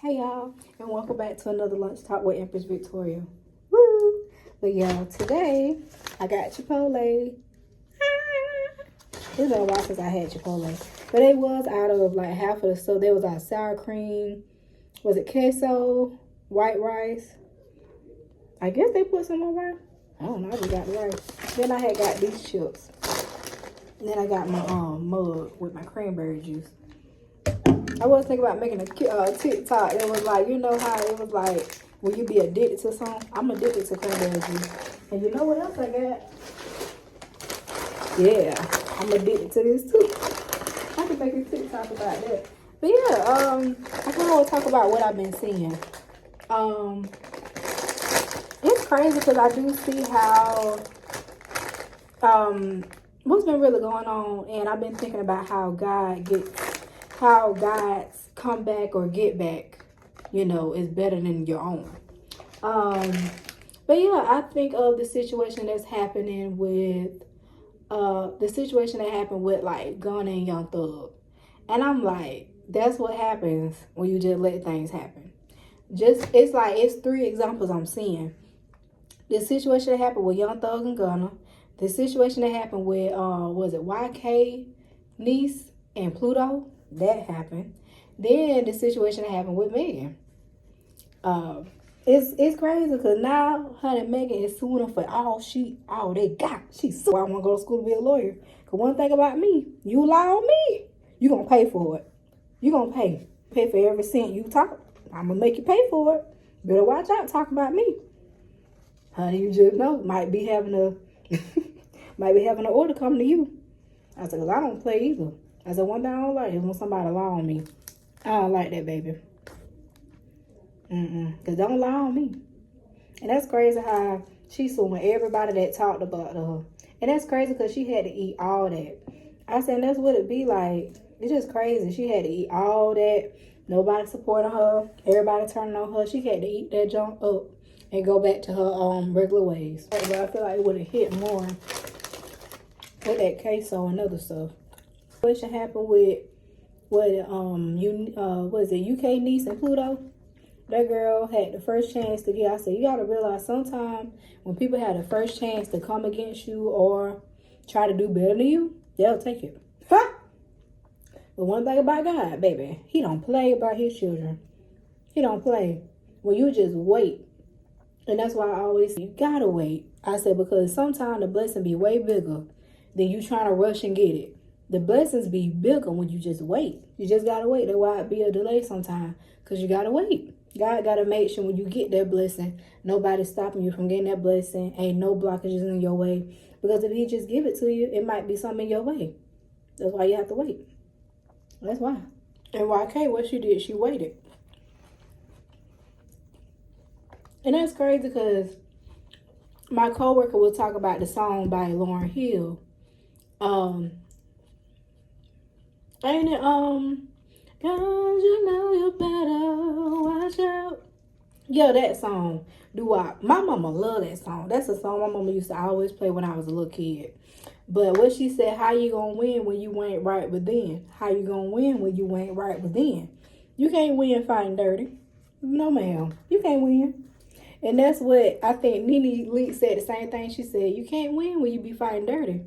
Hey y'all, and welcome back to another Lunch Talk with Empress Victoria. Woo! But y'all, today I got Chipotle. It's been a while since I had Chipotle, but it was out of like half of the stuff. There was our sour cream, was it queso, white rice? I guess they put some more rice. I don't know. I just got the rice. Then I had got these chips. And then I got my mug with my cranberry juice. I was thinking about making a TikTok. It was like, you know how it was like, will you be addicted to something? I'm addicted to cranberry juice. And you know what else I got? Yeah, I'm addicted to this too. I can make a TikTok about that. But yeah, I can always talk about what I've been seeing. It's crazy because I do see how, what's been really going on. And I've been thinking about how God's comeback or get back, is better than your own. But yeah, I think of the situation that's happening with the situation that happened with like Gunna and Young Thug. And I'm like, that's what happens when you just let things happen. It's three examples I'm seeing. The situation that happened with Young Thug and Gunna, the situation that happened with was it YK Niece and Pluto? That happened. Then the situation that happened with Megan. It's crazy because now her and Megan is suing them for all they got. She's so I want to go to school to be a lawyer. Cause one thing about me, you lie on me, you gonna pay for it. You gonna pay for every cent you talk. I'm gonna make you pay for it. Better watch out talking about me. Honey, you just know might be having an order coming to you. I said, cause I don't play either. I said, one thing I don't like is when somebody lie on me. I don't like that, baby. Because don't lie on me. And that's crazy how she's suing everybody that talked about her. And that's crazy because she had to eat all that. I said, that's what it be like. It's just crazy. She had to eat all that. Nobody supporting her. Everybody turning on her. She had to eat that junk up and go back to her regular ways. But I feel like it would have hit more with that queso and other stuff. What should happen with UK Niece and Pluto? That girl had the first chance to get. I said, you gotta realize sometimes when people have the first chance to come against you or try to do better than you, they'll take it. Ha! But one thing about God, baby, he don't play about his children. He don't play. When you just wait. And that's why I always say, you gotta wait. I said, because sometimes the blessing be way bigger than you trying to rush and get it. The blessings be bigger when you just wait. You just gotta wait. That's why it be a delay sometimes. Because you gotta wait. God gotta make sure when you get that blessing, nobody's stopping you from getting that blessing. Ain't no blockages in your way. Because if he just give it to you, it might be something in your way. That's why you have to wait. That's why. And YK, what she did, she waited. And that's crazy because my coworker will talk about the song by Lauryn Hill. Ain't it, cause you know you better watch out. Yeah, that song. My mama love that song. That's a song my mama used to always play when I was a little kid. But what she said, how you gonna win when you ain't right within? How you gonna win when you ain't right within? You can't win fighting dirty. No, ma'am. You can't win. And that's what I think Nene Leakes said the same thing. She said, you can't win when you be fighting dirty.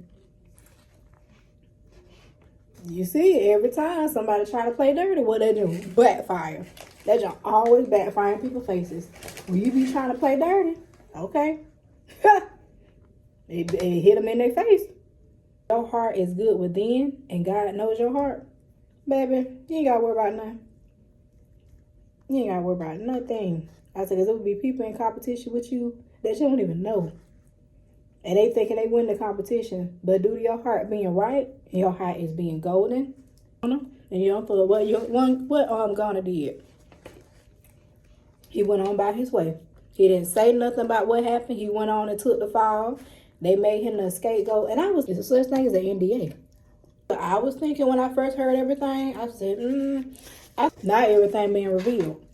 You see it every time somebody try to play dirty, what they do? Backfire. That junk always backfire in people's faces. When you be trying to play dirty, okay. it hit them in their face. Your heart is good within and God knows your heart. Baby, you ain't got to worry about nothing. You ain't got to worry about nothing. I said, because there would be people in competition with you that you don't even know. And they thinking they win the competition. But due to your heart being right, and your heart is being golden, and you don't feel what Gunna did. He went on by his way. He didn't say nothing about what happened. He went on and took the fall. They made him the scapegoat. And it's a such thing as an NDA. I was thinking when I first heard everything, I said, not everything being revealed.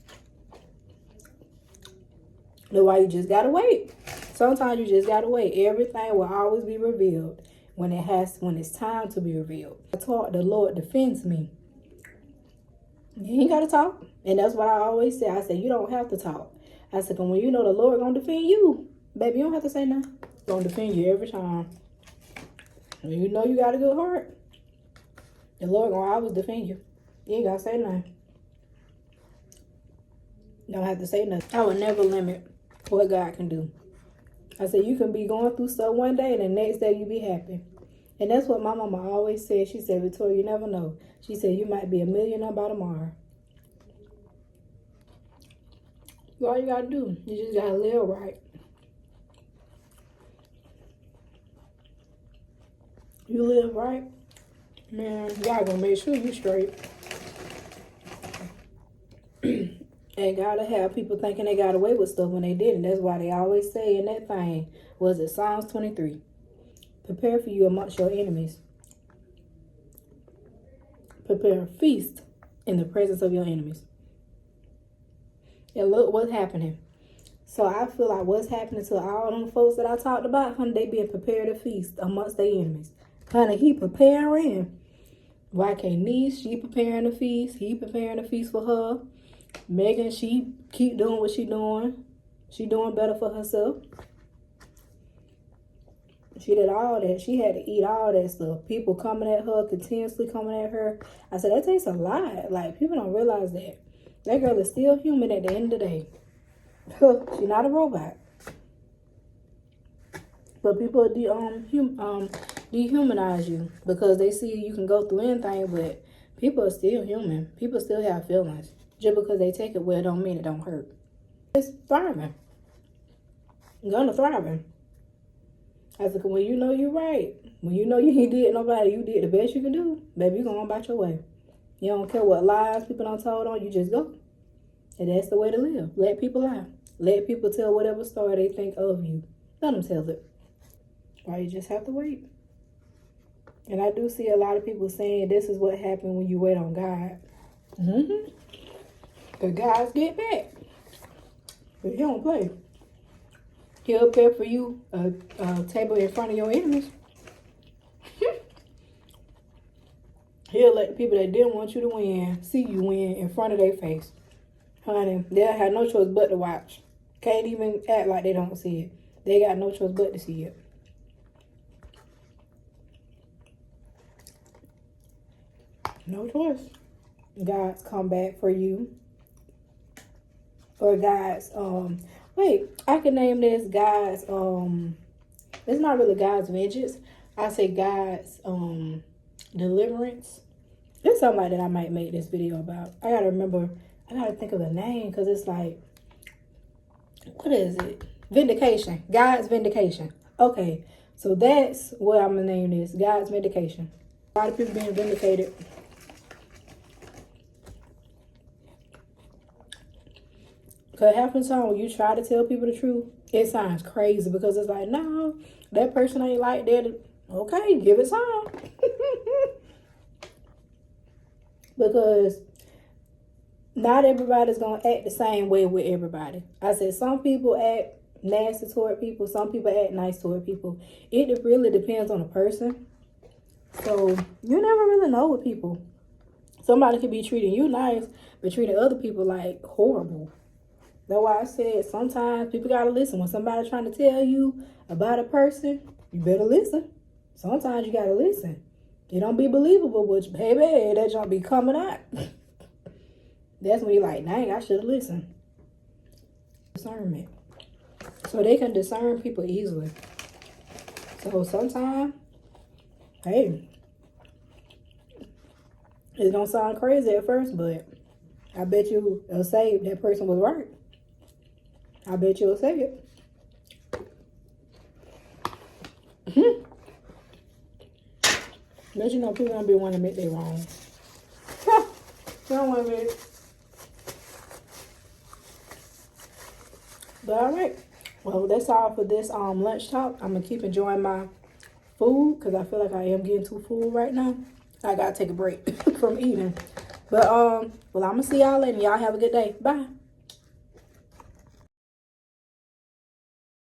That's why you just gotta wait. Sometimes you just gotta wait. Everything will always be revealed when it's time to be revealed. I thought the Lord defends me. You ain't gotta talk. And that's what I always say. I said, you don't have to talk. I said, 'cause when you know the Lord gonna defend you, baby, you don't have to say nothing. Gonna defend you every time. When you know you got a good heart, the Lord gonna always defend you. You ain't gotta say nothing. You don't have to say nothing. I would never limit what God can do. I said, you can be going through stuff one day and the next day you be happy. And that's what my mama always said. She said, Victoria, you never know. She said, you might be a millionaire by tomorrow. All you gotta do, you just gotta live right. You live right, man, God gonna make sure you straight. And gotta have people thinking they got away with stuff when they didn't. That's why they always say in that thing, was it Psalms 23? Prepare for you amongst your enemies. Prepare a feast in the presence of your enemies. And look what's happening. So I feel like what's happening to all them folks that I talked about, honey, they being prepared to feast amongst their enemies. Honey, he preparing. Why can't Niece, she preparing to feast. He preparing to feast for her. Megan, she keep doing what she doing. She doing better for herself. She did all that. She had to eat all that stuff. People coming at her, continuously coming at her. I said, that takes a lot. Like, people don't realize that. That girl is still human at the end of the day. She's not a robot. But people dehumanize you because they see you can go through anything, but people are still human. People still have feelings. Just because they take it well don't mean it don't hurt. It's thriving. Gonna thriving. I said, when you know you're right, when you know you ain't did nobody, you did the best you can do, baby, you going about your way. You don't care what lies people done told on, you just go. And that's the way to live. Let people lie. Let people tell whatever story they think of you. Let them tell it. Or you just have to wait. And I do see a lot of people saying this is what happened when you wait on God. The guys get back. But he don't play. He'll prepare for you a table in front of your enemies. He'll let the people that didn't want you to win see you win in front of their face. Honey, they'll have no choice but to watch. Can't even act like they don't see it. They got no choice but to see it. No choice. God's come back for you. Or God's, wait, I can name this God's, it's not really God's vengeance. I say God's, deliverance. It's something that I might make this video about. I gotta think of the name, because it's like, what is it? Vindication. God's Vindication. Okay, so that's what I'm gonna name this. God's Vindication. A lot of people being vindicated. Because half the time when you try to tell people the truth, it sounds crazy because it's like, no, that person ain't like that. Okay, give it time. Because not everybody's going to act the same way with everybody. I said some people act nasty toward people. Some people act nice toward people. It really depends on the person. So you never really know with people. Somebody could be treating you nice, but treating other people like horrible. That's why I said sometimes people got to listen. When somebody's trying to tell you about a person, you better listen. Sometimes you got to listen. It don't be believable, but baby, that don't be coming out. That's when you're like, dang, I should have listened. Discernment. So they can discern people easily. So sometimes, hey, it don't sound crazy at first, but I bet you it'll say that person was right. I bet you'll say it. But you know, people don't be wanting to admit they wrong. They don't want to admit it. But all right. Well, that's all for this lunch talk. I'm going to keep enjoying my food because I feel like I am getting too full right now. I got to take a break from eating. But, well, I'm going to see y'all later. Y'all have a good day. Bye.